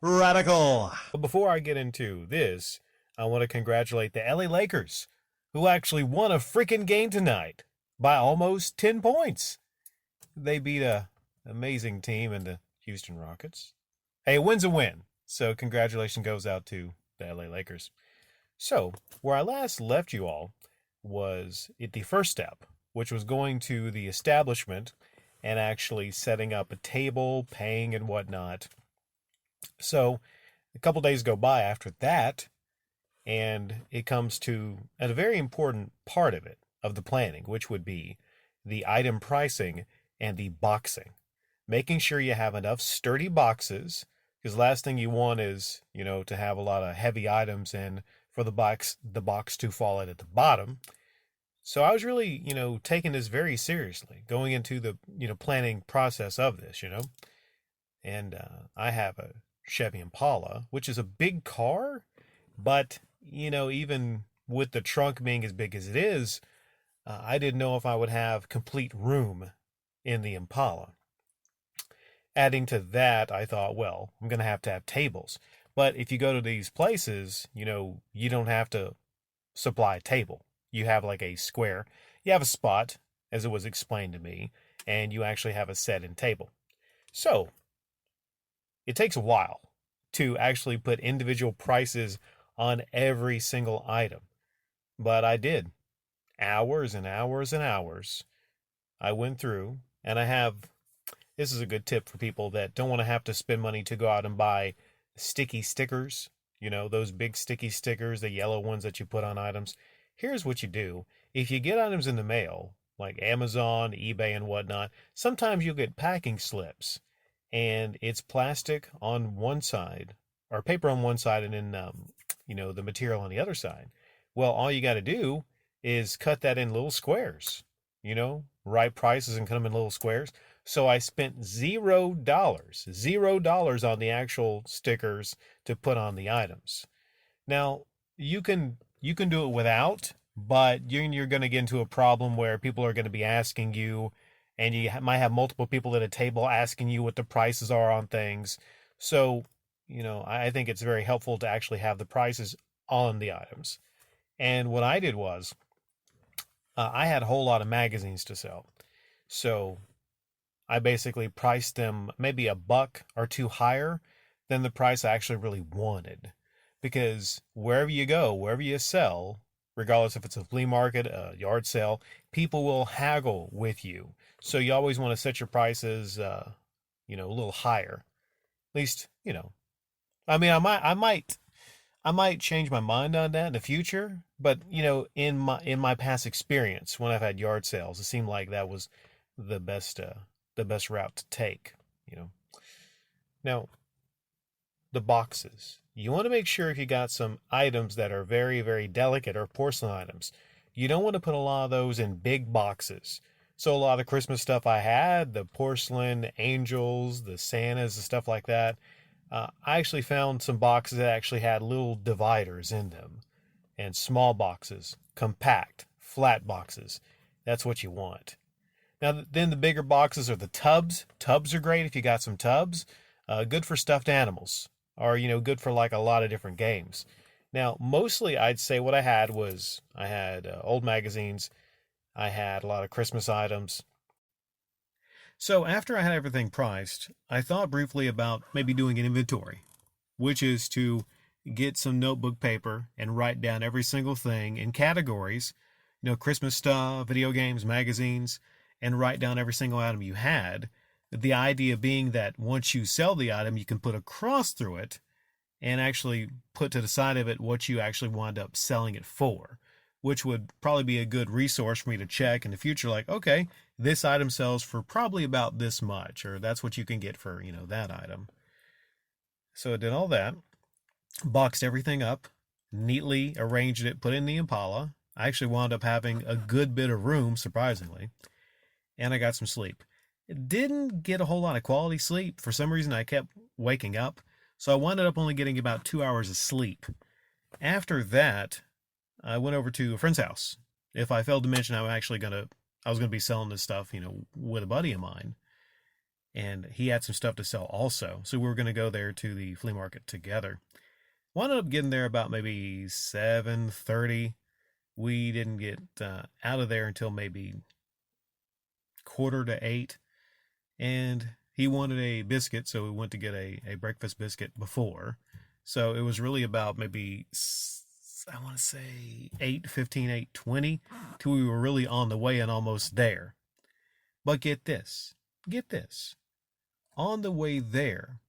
Radical. But before I get into this, I want to congratulate the LA Lakers, who actually won a freaking game tonight by almost 10 points. They beat a amazing team in the Houston Rockets. Hey, a win's a win. So congratulations goes out to the LA Lakers. So, where I last left you all was at the first step, which was going to the establishment and actually setting up a table, paying and whatnot. So, a couple days go by after that, and it comes to a very important part of it, of the planning, which would be the item pricing and the boxing. Making sure you have enough sturdy boxes, because last thing you want is, to have a lot of heavy items and for the box to fall in at the bottom. So I was really, taking this very seriously, going into the, planning process of this. And I have a Chevy Impala, which is a big car, but, even with the trunk being as big as it is, I didn't know if I would have complete room in the Impala. Adding to that, I thought, well, I'm going to have tables. But if you go to these places, you don't have to supply a table. You have like a square, you have a spot, as it was explained to me, and you actually have a set in table. So it takes a while to actually put individual prices on every single item. But I did. Hours and hours and hours. I went through, and this is a good tip for people that don't want to have to spend money to go out and buy sticky stickers. Those big sticky stickers, the yellow ones that you put on items. Here's what you do. If you get items in the mail, like Amazon, eBay, and whatnot, sometimes you'll get packing slips. And it's plastic on one side, or paper on one side, and then, the material on the other side. Well, all you got to do is cut that in little squares, right prices and cut them in little squares. So I spent $0 on the actual stickers to put on the items. Now, you can do it without, but you're going to get into a problem where people are going to be asking you, and you might have multiple people at a table asking you what the prices are on things. So, I think it's very helpful to actually have the prices on the items. And what I did was, I had a whole lot of magazines to sell. So I basically priced them maybe a buck or two higher than the price I actually really wanted. Because wherever you go, wherever you sell, regardless if it's a flea market, a yard sale, people will haggle with you. So you always want to set your prices, a little higher. At least, I mean, I might change my mind on that in the future, but in my past experience when I've had yard sales, it seemed like that was the best route to take. You know. Now, the boxes. You want to make sure if you got some items that are very, very delicate or porcelain items, you don't want to put a lot of those in big boxes. So a lot of the Christmas stuff I had, the porcelain angels, the Santas, and stuff like that, I actually found some boxes that actually had little dividers in them. And small boxes, compact, flat boxes. That's what you want. Now, then the bigger boxes are the tubs. Tubs are great if you got some tubs. Good for stuffed animals, or good for like a lot of different games. Now, mostly I'd say what I had old magazines. I had a lot of Christmas items. So after I had everything priced, I thought briefly about maybe doing an inventory, which is to get some notebook paper and write down every single thing in categories, Christmas stuff, video games, magazines, and write down every single item you had. The idea being that once you sell the item, you can put a cross through it and actually put to the side of it what you actually wind up selling it for, which would probably be a good resource for me to check in the future. Like, okay, this item sells for probably about this much, or that's what you can get for, that item. So I did all that, boxed everything up, neatly arranged it, put it in the Impala. I actually wound up having a good bit of room, surprisingly, and I got some sleep. Didn't get a whole lot of quality sleep. For some reason, I kept waking up, so I wound up only getting about 2 hours of sleep. After that, I went over to a friend's house. If I failed to mention, I was gonna be selling this stuff, with a buddy of mine. and he had some stuff to sell also. So we were going to go there to the flea market together. Wound up getting there about maybe 7:30. We didn't get out of there until maybe quarter to 8. And he wanted a biscuit, so we went to get a breakfast biscuit before. So it was really about maybe, I want to say 8:15, 8:20, till we were really on the way and almost there. But get this. On the way there,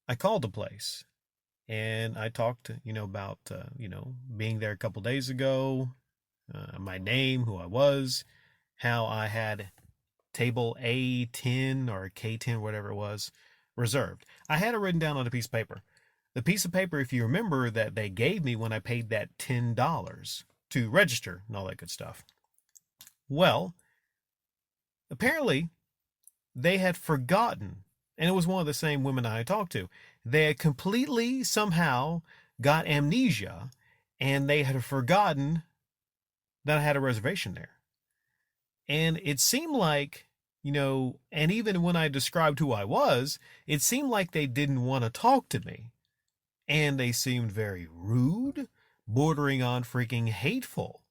I called the place and I talked, about, being there a couple days ago, my name, who I was, how I had table A10 or K10, whatever it was, reserved. I had it written down on a piece of paper. The piece of paper, if you remember, that they gave me when I paid that $10 to register and all that good stuff. Well, apparently they had forgotten, and it was one of the same women I had talked to. They had completely somehow got amnesia, and they had forgotten that I had a reservation there. And it seemed like, and even when I described who I was, it seemed like they didn't want to talk to me. And they seemed very rude, bordering on freaking hateful.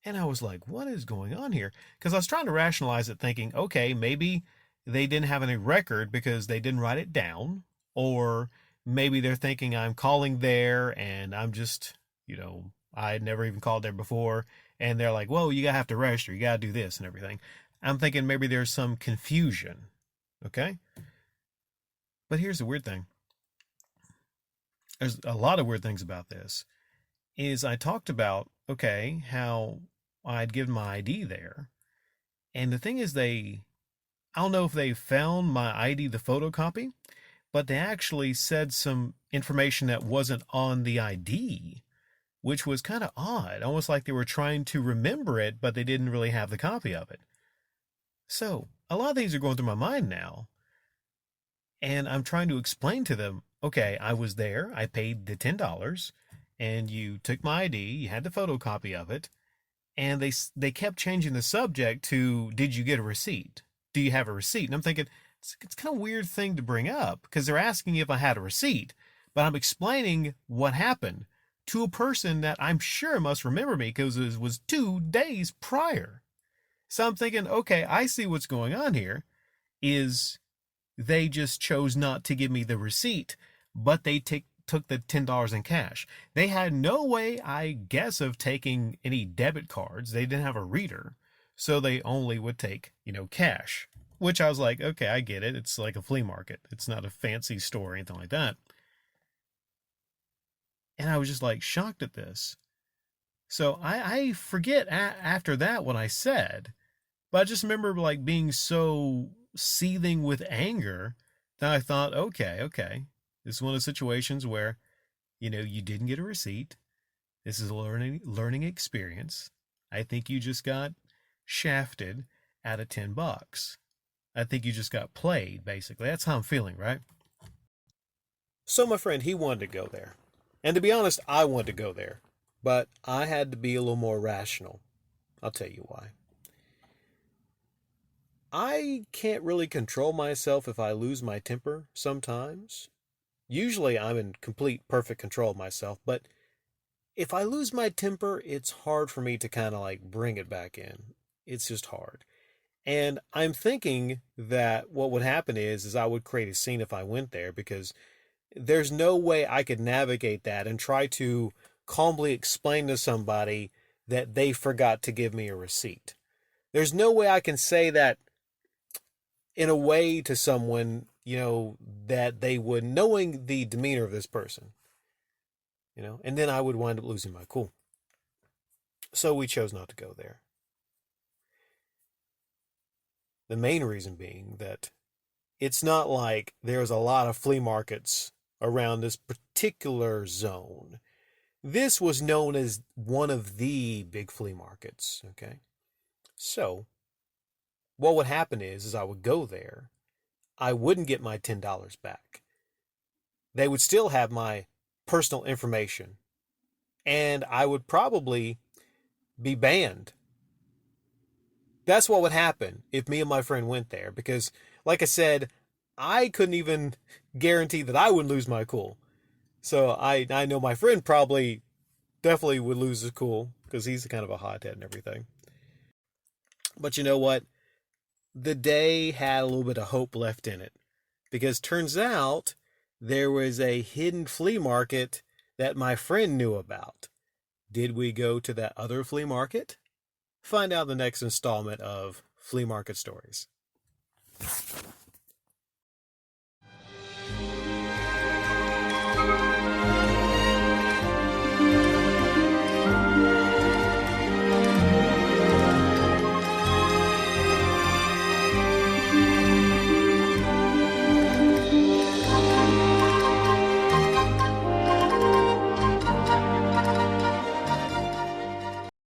And I was like, what is going on here? Because I was trying to rationalize it, thinking, okay, maybe they didn't have any record because they didn't write it down. Or maybe they're thinking I'm calling there and I'm just, I had never even called there before. And they're like, well, you gotta have to register. You gotta do this and everything. I'm thinking maybe there's some confusion. Okay? But here's the weird thing. There's a lot of weird things about this. Is I talked about, okay, how I'd given my ID there. And the thing is I don't know if they found my ID, the photocopy, but they actually said some information that wasn't on the ID, which was kind of odd, almost like they were trying to remember it, but they didn't really have the copy of it. So a lot of things are going through my mind now, and I'm trying to explain to them, okay, I was there, I paid the $10, and you took my ID, you had the photocopy of it, and they kept changing the subject to, did you get a receipt? Do you have a receipt? And I'm thinking, it's kind of a weird thing to bring up, because they're asking if I had a receipt, but I'm explaining what happened to a person that I'm sure must remember me because it was 2 days prior. So I'm thinking, okay, I see what's going on here is they just chose not to give me the receipt, but they took the $10 in cash. They had no way, I guess, of taking any debit cards. They didn't have a reader, so they only would take, cash, which I was like, okay, I get it. It's like a flea market. It's not a fancy store or anything like that. And I was just like shocked at this. So I forget after that what I said, but I just remember like being so seething with anger that I thought, okay, this is one of the situations where, you didn't get a receipt. This is a learning experience. I think you just got shafted out of $10. I think you just got played, basically. That's how I'm feeling, right? So my friend, he wanted to go there. And to be honest, I wanted to go there, but I had to be a little more rational. I'll tell you why. I can't really control myself if I lose my temper sometimes. Usually I'm in complete perfect control of myself, but if I lose my temper, it's hard for me to kind of like bring it back in. It's just hard. And I'm thinking that what would happen is I would create a scene if I went there because there's no way I could navigate that and try to calmly explain to somebody that they forgot to give me a receipt. There's no way I can say that in a way to someone, that they would, knowing the demeanor of this person, and then I would wind up losing my cool. So we chose not to go there. The main reason being that it's not like there's a lot of flea markets around this particular zone. This was known as one of the big flea markets, okay? So, what would happen is I would go there. I wouldn't get my $10 back. They would still have my personal information. And I would probably be banned. That's what would happen if me and my friend went there. Because like I said, I couldn't even guarantee that I would lose my cool. So I know my friend probably definitely would lose his cool because he's kind of a hothead and everything. But you know what? The day had a little bit of hope left in it because turns out there was a hidden flea market that my friend knew about. Did we go to that other flea market? Find out the next installment of Flea Market Stories.